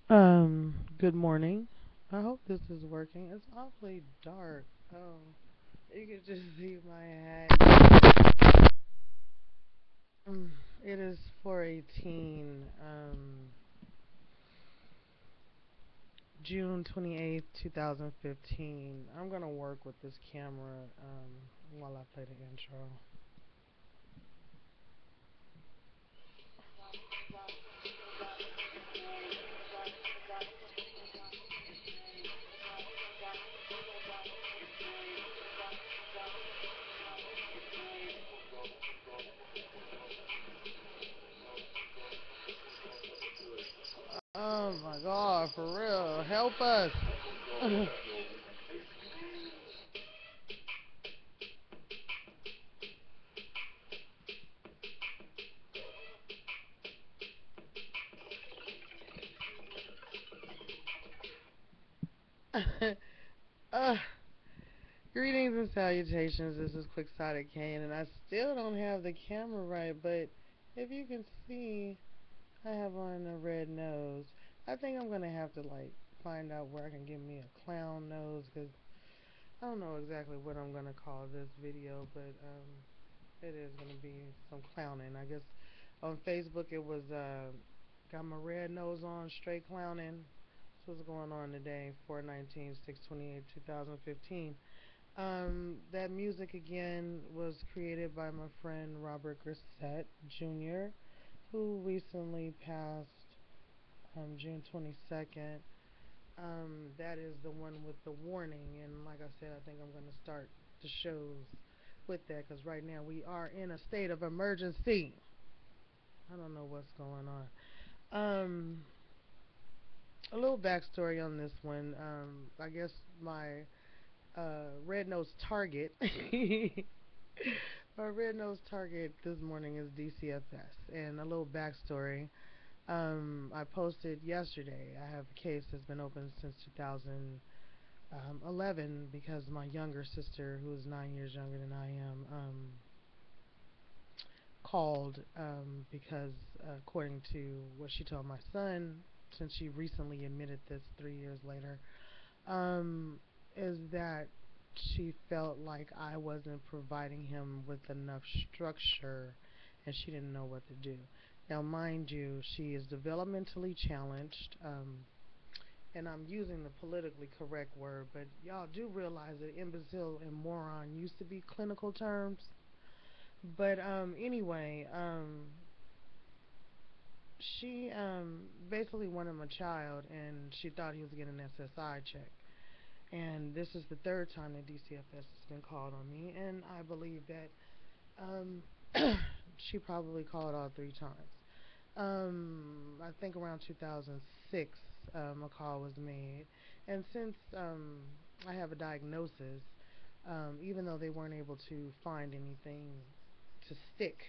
Good morning. I hope this is working. It's awfully dark. Oh, you can just see my hat. Mm, It is 4:18, June 28th, 2015. I'm gonna work with this camera while I play the intro. Oh my God, for real, help us. uh, Greetings and salutations. This is Quixotic Kane, and I still don't have the camera right, but if you can see, I have on a red nose. I think I'm gonna have to find out where I can get me a clown nose, because I don't know exactly what I'm gonna call this video, but it is gonna be some clowning. I guess on Facebook it was got my red nose on, straight clowning. That's what's going on today, 4/19/6/28/2015. That music again was created by my friend Robert Grissett Jr., who recently passed June 22nd. That is the one with the warning, and like I said, I think I'm going to start the shows with that because right now we are in a state of emergency. I don't know what's going on. Um, a little backstory on this one. I guess my red nose target. My red nose target this morning is Dcfs, and a little backstory. I posted yesterday. I have a case that's been open since 2011 because my younger sister, who is 9 years younger than I am, called because, according to what she told my son, since she recently admitted this 3 years later, um, is that she felt like I wasn't providing him with enough structure and she didn't know what to do. Now, mind you, she is developmentally challenged, and I'm using the politically correct word, but y'all do realize that imbecile and moron used to be clinical terms. But anyway, she basically wanted my child, and she thought he was getting an SSI check. And this is the third time that DCFS has been called on me, and I believe that um, she probably called all three times. I think around 2006, a call was made, and since I have a diagnosis, even though they weren't able to find anything to stick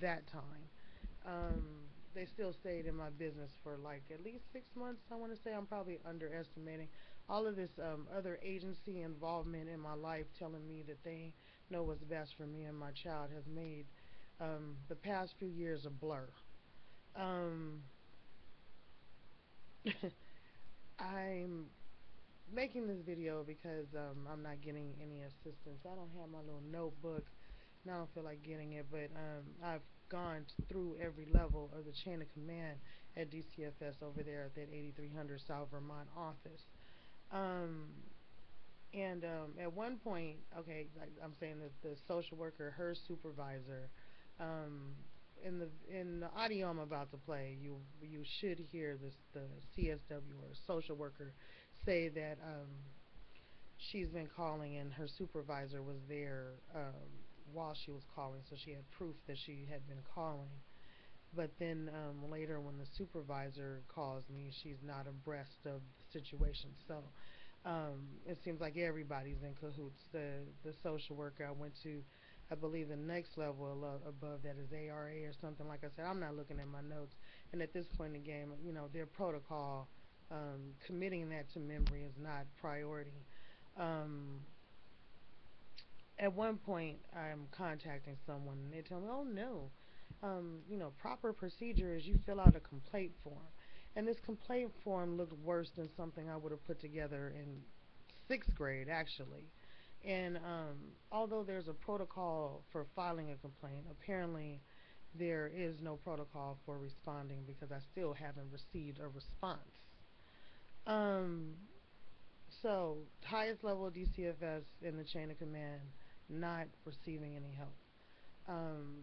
that time, they still stayed in my business for like at least 6 months. I want to say I'm probably underestimating all of this other agency involvement in my life, telling me that they know what's best for me and my child has made the past few years a blur. Um, I'm making this video because I'm not getting any assistance. I don't have my little notebook, and I don't feel like getting it, but I've gone through every level of the chain of command at DCFS over there at that 8300 South Vermont office. Um, and at one point, okay, like I'm saying that the social worker, her supervisor, um, in the audio I'm about to play, you should hear this the CSW or social worker say that she's been calling and her supervisor was there while she was calling, so she had proof that she had been calling. But then later, when the supervisor calls me, she's not abreast of the situation. So it seems like everybody's in cahoots. The social worker I went to, I believe the next level above that is ARA or something. Like I said, I'm not looking at my notes. And at this point in the game, their protocol, committing that to memory is not priority. Um, at one point, I'm contacting someone and they tell me, "Oh no, proper procedure is you fill out a complaint form." And this complaint form looked worse than something I would have put together in 6th grade, actually. And although there's a protocol for filing a complaint, apparently there is no protocol for responding because I still haven't received a response. Um, so, highest level of DCFS in the chain of command, not receiving any help. Um,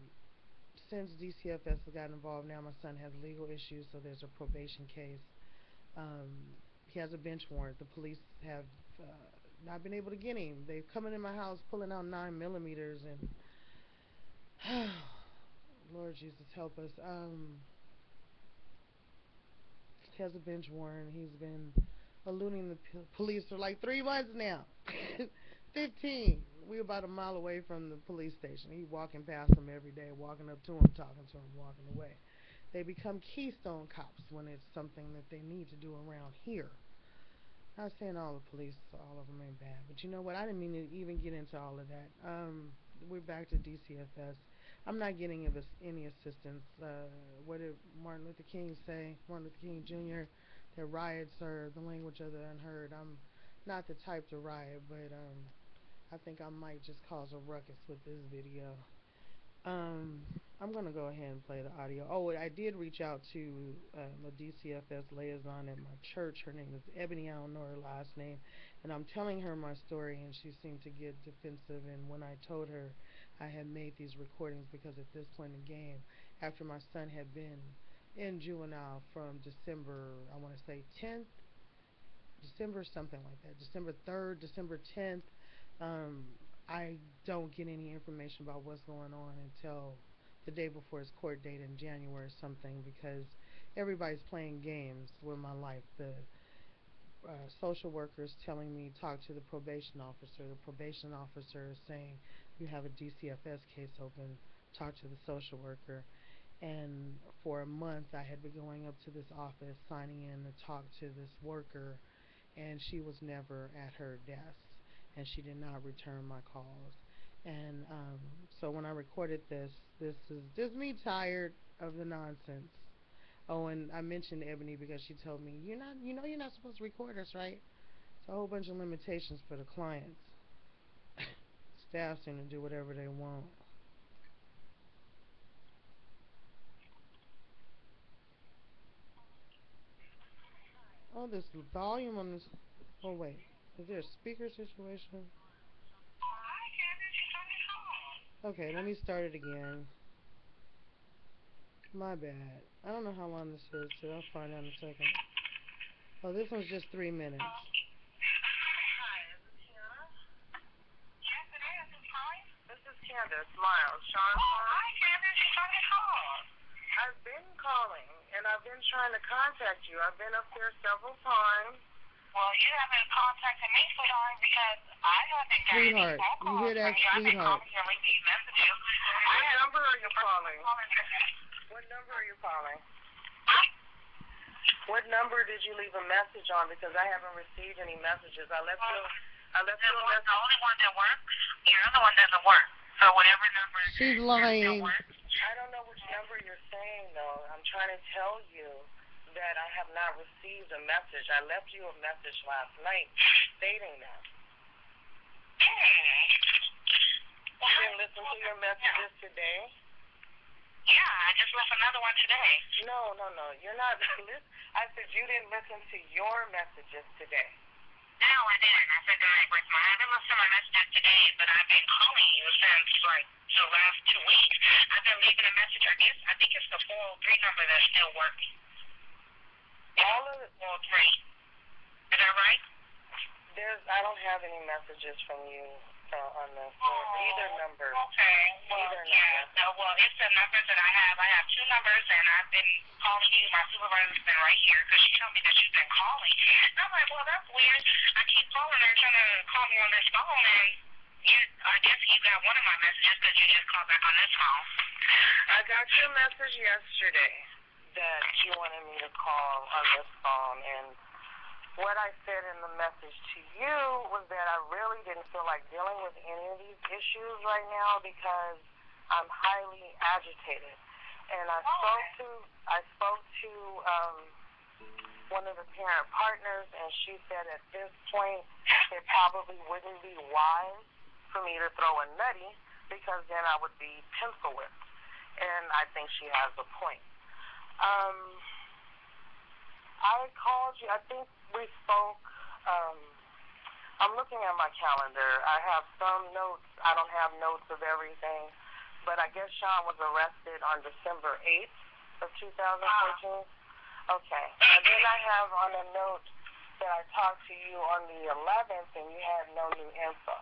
since DCFS has gotten involved, now my son has legal issues, so there's a probation case. He has a bench warrant. The police have not been able to get him. They've come in my house pulling out 9 millimeters and Lord Jesus help us. He has a bench warrant. He's been eluding the police for like 3 months now. 15. We're about a mile away from the police station. He's walking past them every day, walking up to him, talking to him, walking away. They become keystone cops when it's something that they need to do around here. Not saying all the police, all of them ain't bad, but you know what? I didn't mean to even get into all of that. We're back to DCFS. I'm not getting any assistance. What did Martin Luther King say? Martin Luther King Jr. That riots are the language of the unheard. I'm not the type to riot, but I think I might just cause a ruckus with this video. I'm going to go ahead and play the audio. Oh, I did reach out to a DCFS liaison at my church. Her name is Ebony. I don't know her last name. And I'm telling her my story, and she seemed to get defensive. And when I told her I had made these recordings, because at this point in the game, after my son had been in juvenile from December, I want to say 10th, December something like that, December 3rd, December 10th, I don't get any information about what's going on until the day before his court date in January or something, because everybody's playing games with my life. The social worker is telling me talk to the probation officer. The probation officer is saying you have a DCFS case open, talk to the social worker. And for a month I had been going up to this office, signing in to talk to this worker, and she was never at her desk, and she did not return my calls. And so when I recorded this is just me tired of the nonsense. Oh, and I mentioned Ebony because she told me, you're not supposed to record us, right? It's a whole bunch of limitations for the clients. Staff seem to do whatever they want. Oh, this volume on this. Oh, wait. Is there a speaker situation? Okay, let me start it again. My bad. I don't know how long this is, so I'll find out in a second. Oh, this one's just 3 minutes. Hi, is this Keahna? Yes, it is. Who's calling? This is Candace Miles. Sean's calling. Hi, Candace. You trying to call? I've been calling, and I've been trying to contact you. I've been up there several times. Well, you haven't contacted me, sweetheart, because I haven't got any phone calls you hear that, from you. sweetheart? I've been calling you and leaving these messages. What number are you calling? What number are you calling? What number did you leave a message on? Because I haven't received any messages. I left you a message. The only one that works. Your other one doesn't work. So whatever number. She's lying. I don't know which number you're saying, though. I'm trying to tell you that I have not received a message. I left you a message last night stating that. You didn't listen to your messages today? Yeah, I just left another one today. No. You're not. I said you didn't listen to your messages today. No, I didn't. I said that I haven't listened to my messages today, but I've been calling you since like the last 2 weeks. I've been leaving a message. I think it's the 403 number that's still working. All of it. 403. Is that right? I don't have any messages from you on either number. Okay. Well, well, it's the numbers that I have. I have 2 numbers, and I've been calling you. My supervisor's been right here because she told me that you've been calling. And I'm like, well, that's weird. I keep calling her trying to call me on this phone, and I guess you got one of my messages because you just called back on this phone. I got your message yesterday that you wanted me to call on this phone, and what I said in the message to you was that I really didn't feel like dealing with any of these issues right now because I'm highly agitated. And I spoke to one of the parent partners, and she said at this point it probably wouldn't be wise for me to throw a nutty because then I would be pencil whipped. And I think she has a point. I called you. I think we spoke. I'm looking at my calendar. I have some notes. I don't have notes of everything. But I guess Sean was arrested on December 8th of 2014. Okay. And then I have on a note that I talked to you on the 11th and you had no new info.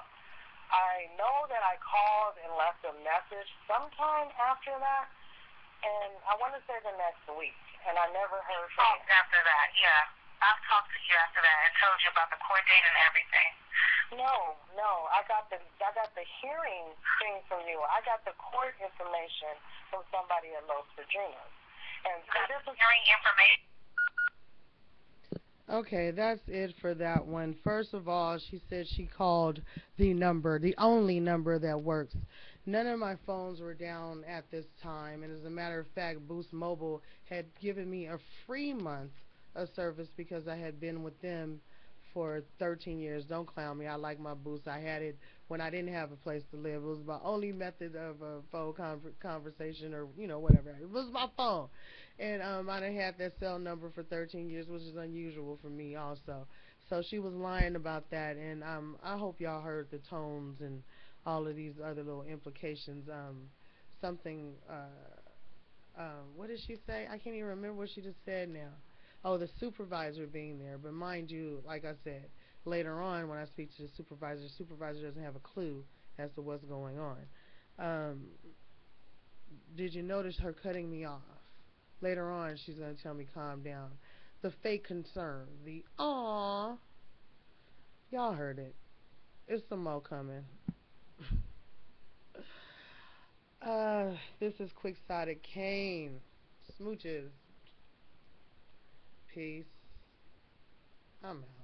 I know that I called and left a message sometime after that, and I want to say the next week, and I never heard from you. After that, yeah. I've talked to you after that and told you about the court date and everything. No, I got the hearing thing from you. I got the court information from somebody at Los Padrinos. And this is hearing information. Okay, that's it for that one. First of all, she said she called the number, the only number that works. None of my phones were down at this time, and as a matter of fact, Boost Mobile had given me a free month of service because I had been with them for 13 years. Don't clown me. I like my Boost. I had it when I didn't have a place to live. It was my only method of a phone conversation or, whatever. It was my phone. And I done had that cell number for 13 years, which is unusual for me also. So she was lying about that, and I hope y'all heard the tones and all of these other little implications. Something, what did she say? I can't even remember what she just said now. Oh, the supervisor being there. But mind you, like I said, later on when I speak to the supervisor doesn't have a clue as to what's going on. Did you notice her cutting me off? Later on, she's going to tell me calm down. The fake concern. The aww. Y'all heard it. It's some more coming. This is Quick-Sided Kane. Smooches. Peace. I'm out.